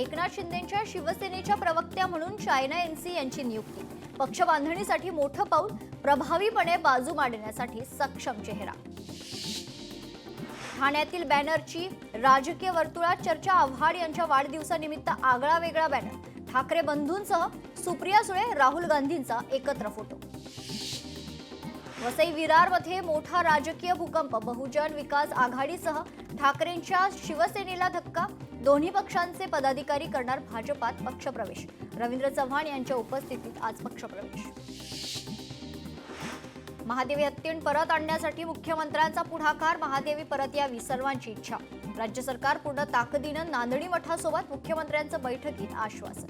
एकनाथ शिंदेंच्या शिवसेनेच्या प्रवक्त्या म्हणून चायना एनसी यांची नियुक्ती। पक्ष बांधणीसाठी मोठं पाऊल, प्रभावीपणे बाजू मांडण्यासाठी सक्षम चेहरा। ठाण्यातील बॅनरची राजकीय वर्तुळात चर्चा। आव्हाड यांच्या वाढदिवसानिमित्त आगळा वेगळा बॅनर। ठाकरे बंधूंसह सुप्रिया सुळे, राहुल गांधींचा एकत्र फोटो। वसई विरारमध्ये मोठा राजकीय भूकंप। बहुजन विकास आघाडीसह ठाकरेंच्या शिवसेनेला धक्का। दोन्ही पक्षांचे पदाधिकारी करणार भाजपात पक्षप्रवेश। रवींद्र चव्हाण यांच्या उपस्थितीत आज पक्षप्रवेश। महादेवी हत्तीण परत आणण्यासाठी मुख्यमंत्र्यांचा पुढाकार। महादेवी परत यावी, सर्वांची इच्छा। राज्य सरकार पूर्ण ताकदीनं नांदणी मठासोबत, मुख्यमंत्र्यांचं बैठकीत आश्वासन।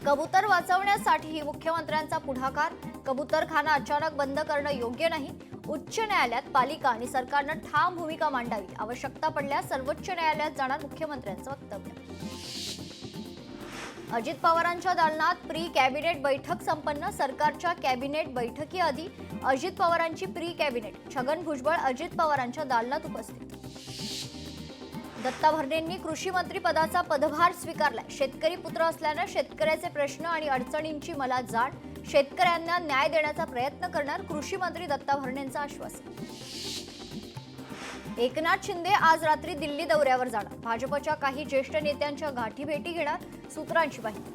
कबूतर वाचवण्यासाठी मुख्यमंत्र्यांचा पुढाकार। कबूतरखाना अचानक बंद करणं योग्य नाही। उच्च न्यायालयात पालिका आणि सरकारनं ठाम भूमिका मांडावी। आवश्यकता पडल्यास सर्वोच्च न्यायालयात जाणार मुख्यमंत्र्यांचं वक्तव्य। अजित पवारांच्या दालनात प्री कॅबिनेट बैठक संपन्न। सरकारच्या कॅबिनेट बैठकीआधी अजित पवारांची प्री कॅबिनेट। छगन भुजबळ अजित पवारांच्या दालनात उपस्थित। दत्ता भरणेंनी कृषी मंत्री पदाचा पदभार स्वीकारलाय। शेतकरी पुत्र असल्यानं शेतकऱ्याचे प्रश्न आणि अडचणींची मला जाण। शेतकऱ्यांना न्याय देण्याचा प्रयत्न करणार, कृषी मंत्री दत्ता भरणेंचं आश्वासन। एकनाथ शिंदे आज रात्री दिल्ली दौऱ्यावर जाणार। भाजपच्या काही ज्येष्ठ नेत्यांच्या गाठीभेटी घेणार, सूत्रांची माहिती।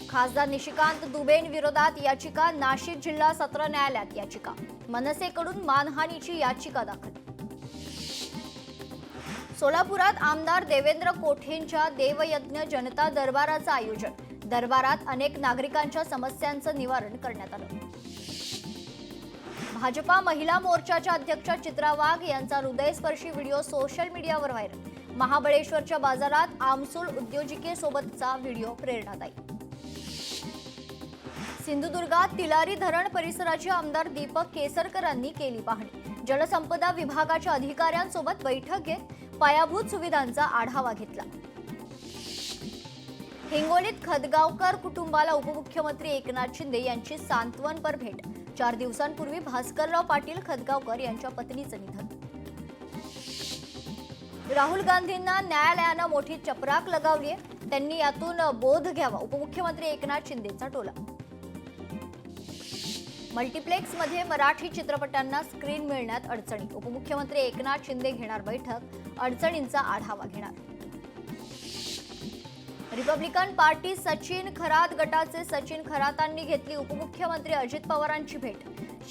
खासदार निशिकांत दुबेंविरोधात याचिका। नाशिक जिल्हा सत्र न्यायालयात याचिका। मनसेकडून मानहानीची याचिका दाखल। सोलापुरात आमदार देवेंद्र कोठेंच्या देवयज्ञ जनता दरबाराचं आयोजन। दरबारात अनेक नागरिकांच्या समस्यांचं निवारण करण्यात आलं। भाजपा महिला मोर्चाच्या अध्यक्षा चित्रा वाघ यांचा हृदयस्पर्शी व्हिडिओ सोशल मीडियावर व्हायरल। महाबळेश्वरच्या बाजारात आमसूल उद्योजिकेसोबतचा व्हिडिओ प्रेरणादायी। सिंधुदुर्गात तिलारी धरण परिसराची आमदार दीपक केसरकरांनी केली पाहणी। जलसंपदा विभागाच्या अधिकाऱ्यांसोबत बैठक घेत पायाभूत सुविधांचा आढावा घेतला। हिंगोलीत खदगावकर कुटुंबाला उपमुख्यमंत्री एकनाथ शिंदे यांची सांत्वनपर भेट। 4 दिवसांपूर्वी भास्करराव पाटील खदगावकर यांच्या पत्नीचं निधन। राहुल गांधींना न्यायालयानं मोठी चपराक लगावली आहे। त्यांनी यातून बोध घ्यावा, उपमुख्यमंत्री एकनाथ शिंदेचा टोला। मल्टिप्लेक्समध्ये मराठी चित्रपटांना स्क्रीन मिळण्यात अडचणी। उपमुख्यमंत्री एकनाथ शिंदे घेणार बैठक, अडचणींचा आढावा घेणार। रिपब्लिकन पार्टी सचिन खरात गटाचे सचिन खरातांनी घेतली उपमुख्यमंत्री अजित पवारांची भेट।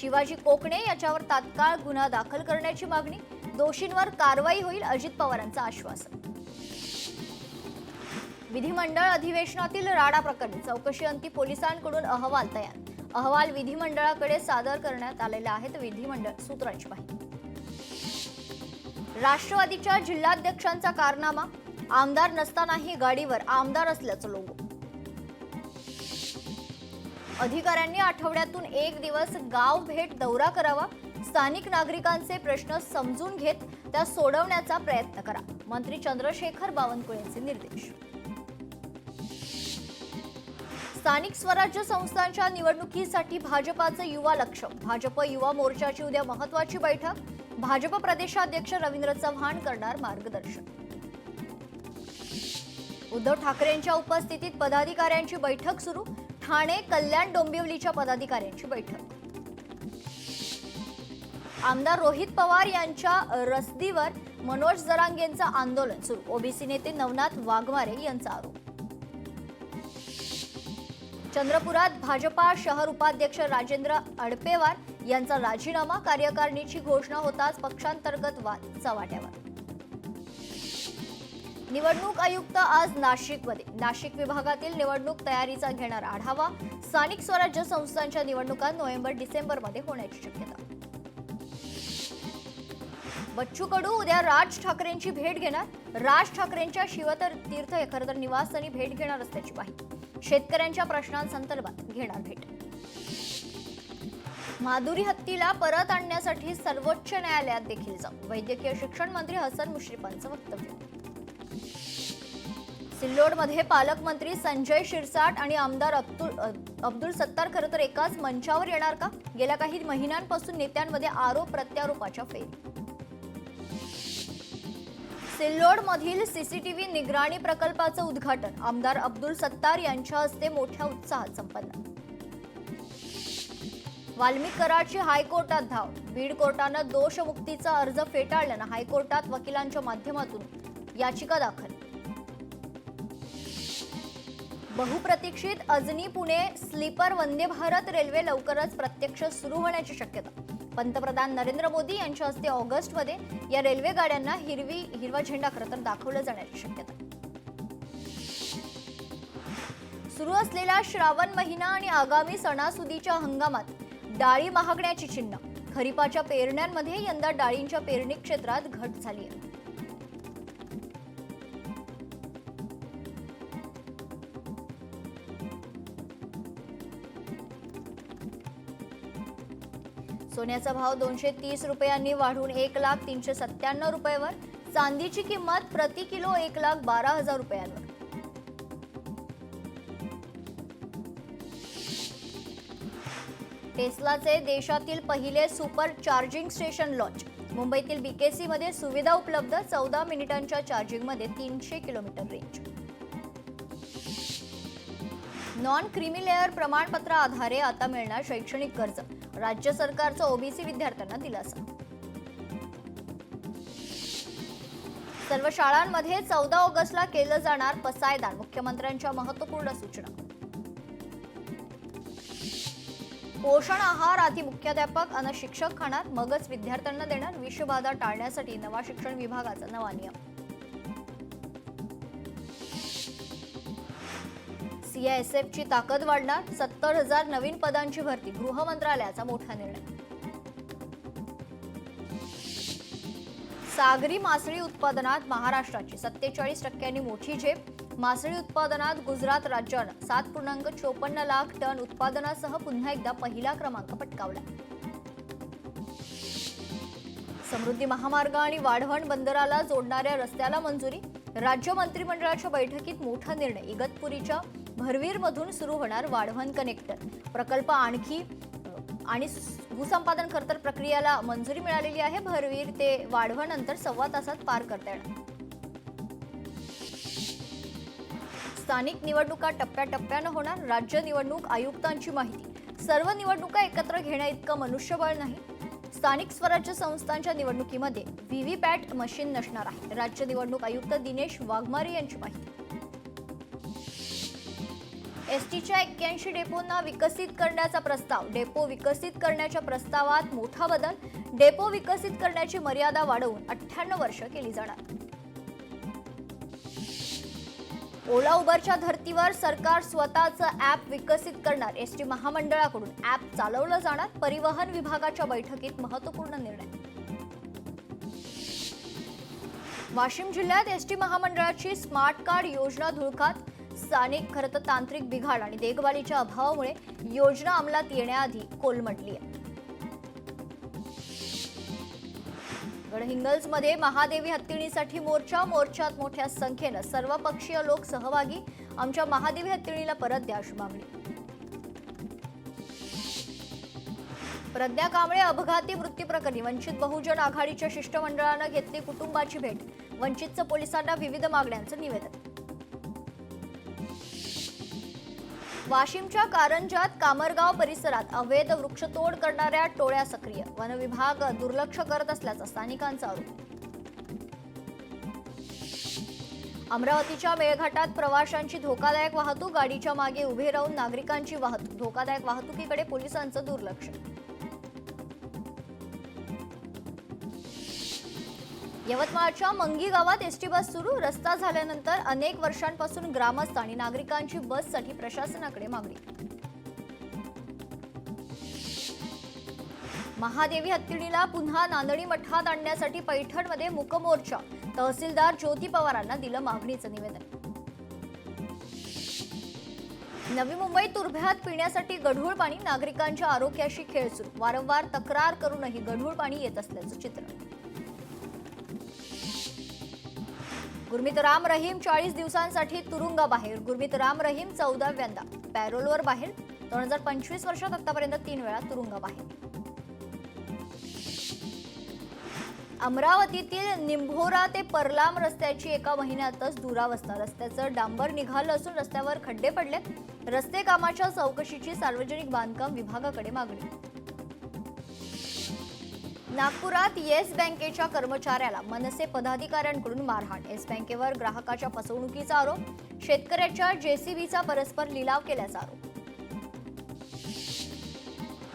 शिवाजी कोकणे याच्यावर तात्काळ गुन्हा दाखल करण्याची मागणी। दोषींवर कारवाई होईल, अजित पवारांचं आश्वासन। विधिमंडळ अधिवेशनातील राडा प्रकरणी चौकशी अंती पोलिसांकडून अहवाल तयार। अहवाल विधिमंडळाकडे सादर करण्यात आलेले आहेत, विधिमंडळ सूत्रांची माहिती। राष्ट्रवादीच्या जिल्हाध्यक्षांचा कारनामा। आमदार नसतानाही गाडीवर आमदार असल्याचं लोगो। अधिकाऱ्यांनी आठवड्यातून 1 दिवस गाव भेट दौरा करावा। स्थानिक नागरिकांचे प्रश्न समजून घेत त्या सोडवण्याचा प्रयत्न करा, मंत्री चंद्रशेखर बावनकुळेंचे निर्देश। स्थानिक स्वराज्य संस्थांच्या निवडणुकीसाठी भाजपाचं युवा लक्ष्य। भाजप युवा मोर्चाची उद्या महत्त्वाची बैठक। भाजप प्रदेशाध्यक्ष रवींद्र चव्हाण करणार मार्गदर्शन। उद्धव ठाकरेंच्या उपस्थितीत पदाधिकाऱ्यांची बैठक सुरू। ठाणे, कल्याण, डोंबिवलीच्या पदाधिकाऱ्यांची बैठक। आमदार रोहित पवार यांच्या रसदीवर मनोज जरांगेंचं आंदोलन सुरू। ओबीसी नेते नवनाथ वाघमारे यांचा आरोप। चंद्रपुरात भाजपा शहर उपाध्यक्ष राजेंद्र अडपेवार यांचा राजीनामा। कार्यकारिणीची घोषणा होताच पक्षांतर्गत वाद चव्हाट्यावर। निवडणूक आयुक्त आज नाशिकमध्ये। नाशिक विभागातील निवडणूक तयारीचा घेणार आढावा। स्थानिक स्वराज्य संस्थांच्या निवडणुका नोव्हेंबर-डिसेंबरमध्ये होण्याची शक्यता। बच्चू कडू उद्या राज ठाकरेंची भेट घेणार। राज ठाकरेंच्या शिवतीर्थ खरतर निवासस्थानी भेट घेणार असल्याची माहिती। शेतकऱ्यांच्या प्रश्नांसंदर्भात घेणार भेट। माधुरी हत्तीला परत आणण्यासाठी सर्वोच्च न्यायालयात देखील जाऊ, वैद्यकीय शिक्षण मंत्री हसन मुश्रीफांचं वक्तव्य। सिल्लोडमध्ये पालकमंत्री संजय शिरसाट आणि आमदार अब्दुल सत्तार खरं तर एकाच मंचावर येणार का? गेल्या काही महिन्यांपासून नेत्यांमध्ये आरोप प्रत्यारोपाच्या फेरी। सिल्लोडमधील सीसीटीव्ही निगराणी प्रकल्पाचं उद्घाटन आमदार अब्दुल सत्तार यांच्या हस्ते मोठ्या उत्साहात संपन्न. वाल्मिक कराडची हायकोर्टात धाव. बीड कोर्टानं दोषमुक्तीचा अर्ज फेटाळल्यानं हायकोर्टात वकिलांच्या माध्यमातून याचिका दाखल. बहुप्रतीक्षित अजनी पुणे स्लीपर वंदे भारत रेल्वे लवकरच प्रत्यक्ष सुरू होण्याची शक्यता. पंतप्रधान नरेंद्र मोदी यांच्या हस्ते ऑगस्टमध्ये या रेल्वे गाड्यांना हिरवा झेंडा खरं तर दाखवला जाण्याची शक्यता. सुरू असलेला श्रावण महिना आणि आगामी सणासुदीच्या हंगामात डाळी महागण्याची चिन्ह. खरीपाच्या पेरण्यांमध्ये यंदा डाळींच्या पेरणी क्षेत्रात घट झाली आहे. सोन्याचा भाव 230 रुपयांनी वाढून 1,0397,000 रुपयावर. चांदीची किंमत प्रति किलो 1,12,000 रुपयांवर. टेस्लाचे देशातील पहिले सुपर चार्जिंग स्टेशन लॉन्च. मुंबईतील बीकेसी मध्ये सुविधा उपलब्ध. 14 मिनिटांच्या चार्जिंगमध्ये 300 kilometre range. Non creamy layer प्रमाणपत्र आधारे आता मिळणार शैक्षणिक कर्ज. राज्य सरकारचा ओबीसी विद्यार्थ्यांना दिलासा. सर्व शाळांमध्ये 14 ऑगस्टला केलं जाणार पसायदान. मुख्यमंत्र्यांच्या महत्त्वपूर्ण सूचना. पोषण आहार आधी मुख्याध्यापक आणि शिक्षक खाणार, मगच विद्यार्थ्यांना देणार. विषबाधा टाळण्यासाठी नवा शिक्षण विभागाचा नवा नियम. सीआयएसएफची ताकद वाढणार. 70,000 नवीन पदांची भरती. गृह मंत्रालयाचा मोठा निर्णय. सागरी मासळी उत्पादनात महाराष्ट्राची 47% मोठी झेप. मासळी उत्पादनात गुजरात राज्यानं 7.54 लाख टन उत्पादनासह पुन्हा एकदा पहिला क्रमांक पटकावला. समृद्धी महामार्ग आणि वाढवण बंदराला जोडणाऱ्या रस्त्याला मंजुरी. राज्य मंत्रिमंडळाच्या बैठकीत मोठा निर्णय. इगतपुरीच्या भरवीरमधून सुरू होणार वाढवण कनेक्टर प्रकल्प. आणि भूसंपादन खरतर प्रक्रियेला मंजुरी मिळालेली आहे. भरवीर ते वाढवण अंतर 1.25 तासात पार करता येणार. स्थानिक निवडणुका टप्प्याटप्प्यानं होणार. राज्य निवडणूक आयुक्तांची माहिती. सर्व निवडणुका एकत्र घेण्याइतकं मनुष्यबळ नाही. स्थानिक स्वराज्य संस्थांच्या निवडणुकीमध्ये व्हीव्हीपॅट मशीन नसणार आहे. राज्य निवडणूक आयुक्त दिनेश वाघमारे यांची माहिती. एसटीच्या 81 डेपोंना विकसित करण्याचा प्रस्ताव. डेपो विकसित करण्याच्या प्रस्तावात मोठा बदल. डेपो विकसित करण्याची मर्यादा वाढवून 98 वर्ष केली जाणार. ओला उबरच्या धर्तीवर सरकार स्वतःचं ॲप विकसित करणार. एसटी महामंडळाकडून ॲप चालवलं जाणार. परिवहन विभागाच्या बैठकीत महत्त्वपूर्ण निर्णय. वाशिम जिल्ह्यात एसटी महामंडळाची स्मार्ट कार्ड योजना धुळकात. स्थानिक खरं तर तांत्रिक बिघाड आणि देखभालीच्या अभावामुळे योजना अंमलात येण्याआधी कोलमडली आहे. गडहिंग्लजमध्ये महादेवी हत्तीणीसाठी मोर्चा. मोर्चात मोठ्या संख्येनं सर्वपक्षीय लोक सहभागी. आमच्या महादेवी हत्तीणीला परत द्या अशी मागणी. प्रज्ञा कांबळे अपघाती मृत्यूप्रकरणी वंचित बहुजन आघाडीच्या शिष्टमंडळानं घेतली कुटुंबाची भेट. वंचितचं पोलिसांना विविध मागण्यांचं निवेदन. वाशिमच्या कारंजात कामरगाव परिसरात अवैध वृक्षतोड करणाऱ्या टोळ्या सक्रिय. वन विभाग दुर्लक्ष करत असल्याचा स्थानिकांचा आरोप. अमरावतीच्या मेळघाटात प्रवाशांची धोकादायक वाहतूक. गाडीच्या मागे उभे राहून नागरिकांची वाहतूक. धोकादायक वाहतुकीकडे पोलिसांचं दुर्लक्ष. यवतमाळच्या मंगी गावात एसटी बस सुरू. रस्ता झाल्यानंतर अनेक वर्षांपासून ग्रामस्थ आणि नागरिकांची बससाठी प्रशासनाकडे मागणी. महादेवी हत्तीणीला पुन्हा नांदणी मठात आणण्यासाठी पैठणमध्ये मूकमोर्चा. तहसीलदार ज्योती पवारांना दिलं मागणीचं निवेदन. नवी मुंबई तुर्भ्यात पिण्यासाठी गढूळ पाणी. नागरिकांच्या आरोग्याशी खेळ सुरू. वारंवार तक्रार करूनही गढूळ पाणी येत असल्याचं चित्र. गुरमीत राम रहीम 40 दिवसांसाठी तुरुंगाबाहेर. गुरमीत राम रहीम 14व्यांदा पॅरोलवर बाहेर. 2025 वर्षात आतापर्यंत 3 वेळा तुरुंगाबाहेर. अमरावतीतील निंभोरा ते परलाम रस्त्याची एका महिन्यातच दुरावस्था. रस्त्याचं डांबर निघालं असून रस्त्यावर खड्डे पडले. रस्ते कामाच्या चौकशीची सार्वजनिक बांधकाम विभागाकडे मागणी. नागपुरात येस बँकेच्या कर्मचाऱ्याला मनसे पदाधिकाऱ्यांकडून मारहाण. येस बँकेवर ग्राहकाच्या फसवणुकीचा आरोप. शेतकऱ्याच्या जेसीबीचा परस्पर लिलाव केल्याचा आरोप.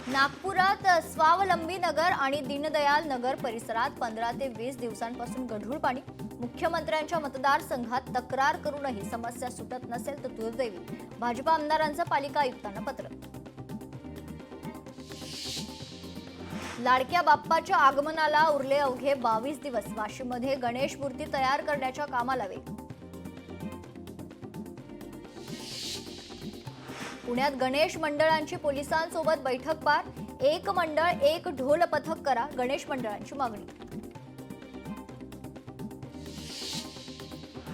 नागपुरात स्वावलंबी नगर आणि दीनदयाल नगर परिसरात 15 ते 20 दिवसांपासून गढूळ पाणी. मुख्यमंत्र्यांच्या मतदारसंघात तक्रार करूनही समस्या सुटत नसेल तर दुर्दैवी. भाजपा आमदारांचं पालिका आयुक्तांना पत्र. लाडक्या बाप्पाच्या आगमनाला उरले अवघे 22 दिवस. वाशिममध्ये गणेश मूर्ती तयार करण्याच्या कामाला वेग. पुण्यात गणेश मंडळांची पोलिसांसोबत बैठक पार. एक मंडळ एक ढोल पथक करा, गणेश मंडळांची मागणी.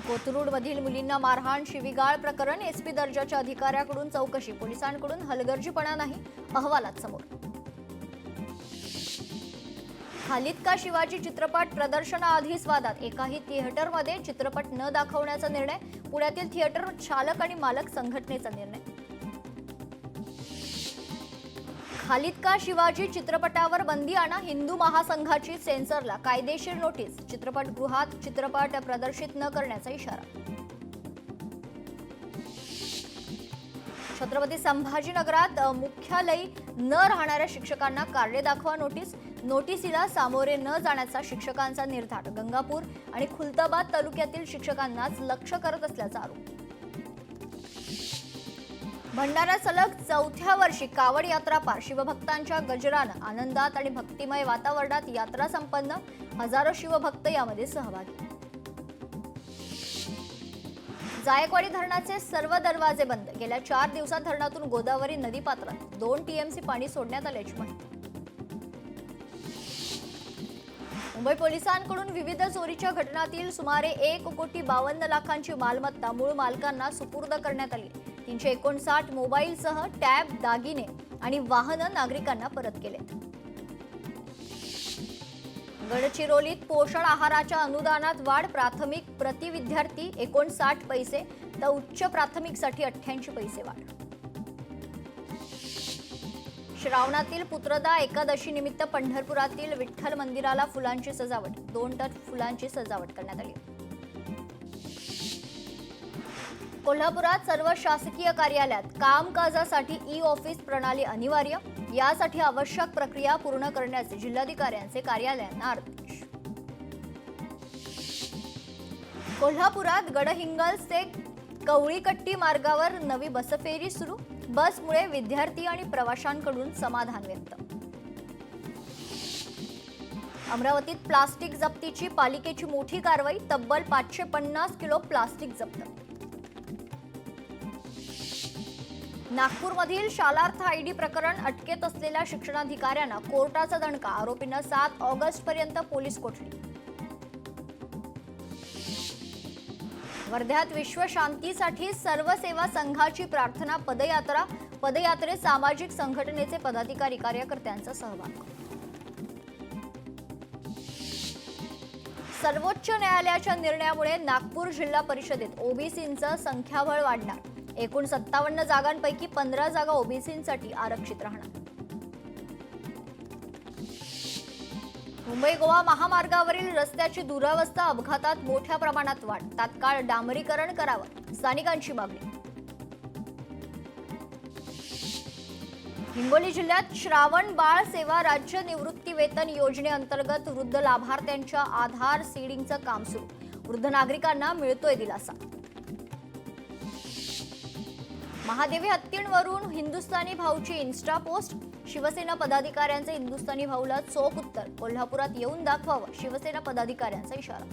कोथरूडमधील मुलींना मारहाण शिवीगाळ प्रकरण. एसपी दर्जाच्या अधिकाऱ्याकडून चौकशी. पोलिसांकडून हलगर्जीपणा नाही, अहवालात समोर. खालिद का शिवाजी चित्रपट प्रदर्शनाआधीच वादात. एकाही थिएटरमध्ये चित्रपट न दाखवण्याचा निर्णय. पुण्यातील थिएटर चालक आणि मालक संघटनेचा निर्णय. खालिद का शिवाजी चित्रपटावर बंदी आणा, हिंदू महासंघाची सेन्सरला कायदेशीर नोटीस. चित्रपटगृहात चित्रपट प्रदर्शित न करण्याचा इशारा. छत्रपती संभाजीनगरात मुख्यालयी न राहणाऱ्या शिक्षकांना कार्य दाखवा नोटीस. नोटीसीला सामोरे न जाण्याचा शिक्षकांचा निर्धार. गंगापूर आणि खुलताबाद तालुक्यातील शिक्षकांनाच लक्ष करत असल्याचा आरोप. भंडारा सलग 4थ्या वर्षी कावड यात्रा पार. शिवभक्तांच्या गजरानं आनंदात आणि भक्तिमय वातावरणात यात्रा संपन्न. हजारो शिवभक्त यामध्ये सहभागी. जायकवाडी धरणाचे सर्व दरवाजे बंद. गेल्या 4 दिवसात धरणातून गोदावरी नदीपात्रात 2 टीएमसी पाणी सोडण्यात आल्याची माहिती. मुंबई पोलिसांकडून विविध चोरीच्या घटनांतील सुमारे 1,52 लाखांची मालमत्ता मूळ मालकांना सुपूर्द करण्यात आली. 359 मोबाईलसह टॅब, दागिने आणि वाहनं नागरिकांना परत केलेत. गडचिरोलीत पोषण आहाराच्या अनुदानात वाढ. प्राथमिक प्रति विद्यार्थी 59 पैसे तर उच्च प्राथमिकसाठी 88 पैसे वाढ. श्रावणातील पुत्रदा एकादशी निमित्त पंढरपुरातील विठ्ठल मंदिराला फुलांची सजावट. 2 टन फुलांची सजावट करण्यात आली. कोल्हापुरात सर्व शासकीय कार्यालयात कामकाजासाठी ई-ऑफिस प्रणाली अनिवार्य. यासाठी आवश्यक प्रक्रिया पूर्ण करण्याचे जिल्हाधिकाऱ्यांचे कार्यालयांना आदेश. कोल्हापुरात गडहिंग्लज ते कवळीकट्टी मार्गावर नवी बसफेरी सुरू. बसमुळे विद्यार्थी आणि प्रवाशांकडून समाधान व्यक्त. अमरावतीत प्लास्टिक जप्तीची पालिकेची मोठी कारवाई. तब्बल 550 किलो प्लास्टिक जप्त. नागपूरमधील शालार्थ आयडी प्रकरण. अटकेत असलेल्या शिक्षणाधिकाऱ्यांना कोर्टाचा दणका. आरोपींना 7 ऑगस्टपर्यंत पोलीस कोठडी. वर्ध्यात विश्व शांतीसाठी सर्व सेवा संघाची प्रार्थना पदयात्रा. पदयात्रेत सामाजिक संघटनेचे पदाधिकारी कार्यकर्त्यांचा सहभाग. सर्वोच्च न्यायालयाच्या निर्णयामुळे नागपूर जिल्हा परिषदेत ओबीसींचं संख्याबळ वाढणार. एकूण 57 जागांपैकी 15 जागा ओबीसींसाठी आरक्षित राहणार. मुंबई गोवा महामार्गावरील रस्त्याची दुरावस्था. अपघातात मोठ्या प्रमाणात वाढ. तात्काळ डांबरीकरण करावं, स्थानिकांची मागणी. हिंगोली जिल्ह्यात श्रावण बाळ सेवा राज्य निवृत्ती वेतन योजनेअंतर्गत वृद्ध लाभार्थ्यांच्या आधार सीडिंगचं काम सुरू. वृद्ध नागरिकांना मिळतोय दिलासा. महादेवी हत्तींवरून हिंदुस्थानी भाऊची इन्स्टा पोस्ट. शिवसेना पदाधिकाऱ्यांचे हिंदुस्थानी भाऊला चोख उत्तर. कोल्हापुरात येऊन दाखवावं, शिवसेना पदाधिकाऱ्यांचा इशारा.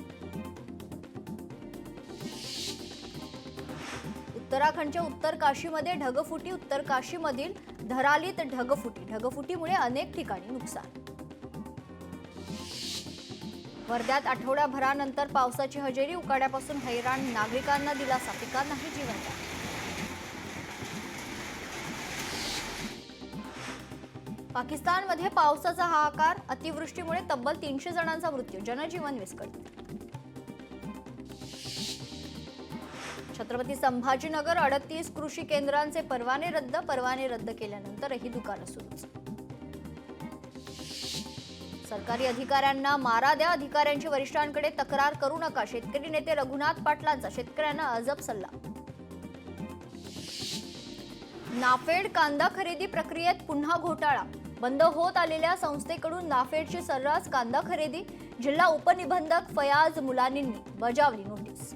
उत्तराखंडच्या उत्तर काशीमध्ये ढगफुटी. उत्तर काशीमधील धरालीत ढगफुटी. ढगफुटीमुळे अनेक ठिकाणी नुकसान. वर्ध्यात आठवड्याभरानंतर पावसाची हजेरी. उकाड्यापासून हैराण नागरिकांना दिलासा. पिकांनाही जीवनदान. पाकिस्तानमध्ये पावसाचा हाहाकार, अतिवृष्टीमुळे तब्बल 300 जणांचा मृत्यू, जनजीवन विस्कळीत. छत्रपती संभाजीनगर 38 कृषी केंद्रांचे परवाने रद्द केल्यानंतरही दुकानं सुरूच. सरकारी अधिकाऱ्यांना मारा द्या, अधिकाऱ्यांची वरिष्ठांकडे तक्रार करू नका, शेतकरी नेते रघुनाथ पाटलांचा शेतकऱ्यांना अजब सल्ला. नाफेड कांदा खरेदी प्रक्रियेत पुन्हा घोटाळा, बंद होत आलेल्या संस्थेकडून नाफेडची सर्रास कांदा खरेदी, जिल्हा उपनिबंधक फयाज मुलानींनी बजावली नोटीस.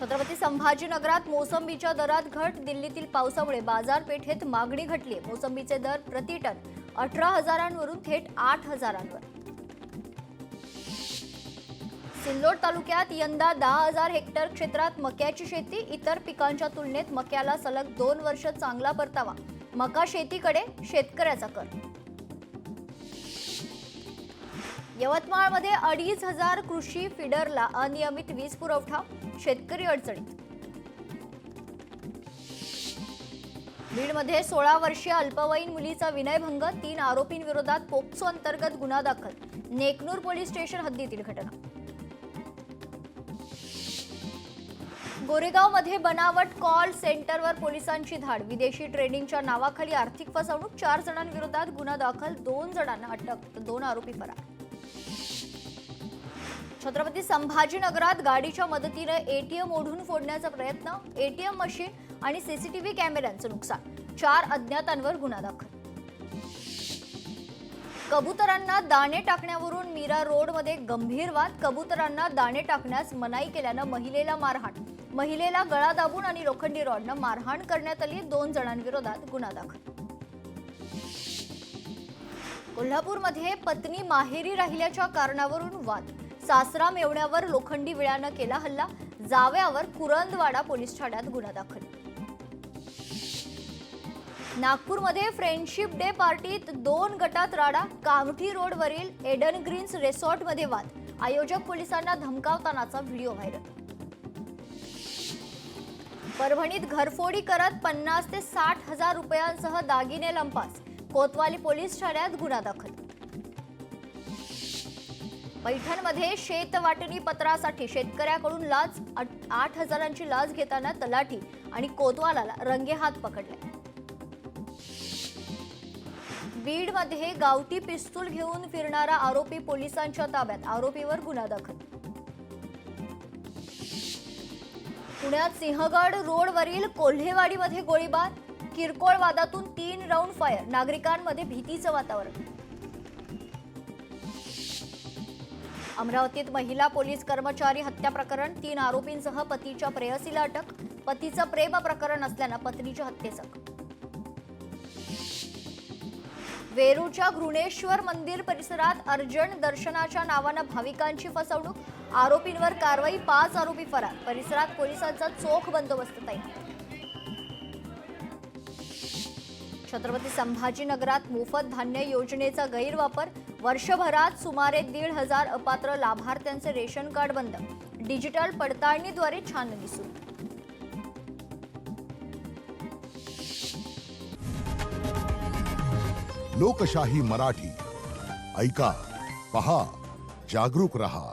छत्रपती संभाजीनगरात मोसंबीच्या दरात घट, दिल्लीतील पावसामुळे बाजारपेठेत मागणी घटली, मोसंबीचे दर प्रति टन 18,000वरून थेट 8,000वर. सिल्लोड तालुक्यात यंदा 10,000 हेक्टर क्षेत्रात मक्याची शेती, इतर पिकांच्या तुलनेत मक्याला सलग 2 वर्ष चांगला परतावा, मका शेतीकडे शेतकऱ्याचा कर. यवतमाळमध्ये 2,500 कृषी फीडरला अनियमित वीज पुरवठा, शेतकरी अडचणीत. बीडमध्ये 16 वर्षीय अल्पवयीन मुलीचा विनयभंग, 3 आरोपींविरोधात पोक्सो अंतर्गत गुन्हा दाखल, नेकनूर पोलीस स्टेशन हद्दीतील घटना. गोरेगावमध्ये बनावट कॉल सेंटरवर पोलिसांची धाड, विदेशी ट्रेनिंगच्या नावाखाली आर्थिक फसवणूक, 4 जणांविरोधात गुन्हा दाखल, 2 जणांना अटक, 2 आरोपी फरार. छत्रपती संभाजीनगरात गाडीच्या मदतीने एटीएम ओढून फोडण्याचा प्रयत्न, एटीएम मशीन आणि सीसीटीव्ही कॅमेऱ्यांचं नुकसान, 4 अज्ञातांवर गुन्हा दाखल. कबुतरांना दाणे टाकण्यावरून मीरा रोडमध्ये गंभीर वाद, कबुतरांना दाणे टाकण्यास मनाई केल्यानं महिलेला मारहाण, महिलेला गळा दाबून आणि लोखंडी रॉडनं मारहाण करण्यात आली, 2 जणांविरोधात गुन्हा दाखल. कोल्हापूरमध्ये पत्नी माहेरी राहिल्याच्या कारणावरून वाद, सासरा मेवण्यावर लोखंडी विळ्यानं केला हल्ला, जावयावर कुरंदवाडा पोलीस ठाण्यात गुन्हा दाखल. नागपूरमध्ये फ्रेंडशिप डे पार्टीत 2 गटात राडा, कामठी रोडवरील एडन ग्रीन्स रिसॉर्टमध्ये वाद, आयोजक पोलिसांना धमकावतानाचा व्हिडिओ व्हायरल. परभणीत घरफोडी करत 50 ते 60 हजार रुपयांसह दागिने लंपास, कोतवाली पोलीस ठाण्यात गुन्हा दाखल. पैठणमध्ये शेत वाटणी पत्रासाठी शेतकऱ्याकडून लाच, 8,000ची लाच घेताना तलाठी आणि कोतवालाला रंगेहात पकडले. बीडमध्ये गावठी पिस्तूल घेऊन फिरणारा आरोपी पोलिसांच्या ताब्यात, आरोपीवर गुन्हा दाखल. पुण्यात सिंहगड रोडवरील कोल्हेवाडीमध्ये गोळीबार, किरकोळ वादातून 3 राऊंड फायर, नागरिकांमध्ये भीतीचं वातावरण. अमरावतीत महिला पोलीस कर्मचारी हत्या प्रकरण, 3 आरोपींसह पतीच्या प्रेयसीला अटक, पतीचं प्रेम प्रकरण असल्यानं पत्नीच्या हत्येचं. वेरूळच्या घृणेश्वर मंदिर परिसरात अर्जंट दर्शनाच्या नावानं भाविकांची फसवणूक, आरोपींवर कारवाई, 5 आरोपी फरार, परिसरात पोलिसांचा चोख बंदोबस्त तैनात. छत्रपती संभाजीनगरात मोफत धान्य योजनेचा गैरवापर, वर्षभरात सुमारे 1,500 अपात्र लाभार्थ्यांचे रेशन कार्ड बंद, डिजिटल पडताळणीद्वारे छाननी सुरू. लोकशाही मराठी ऐका, पहा, जागरूक रहा.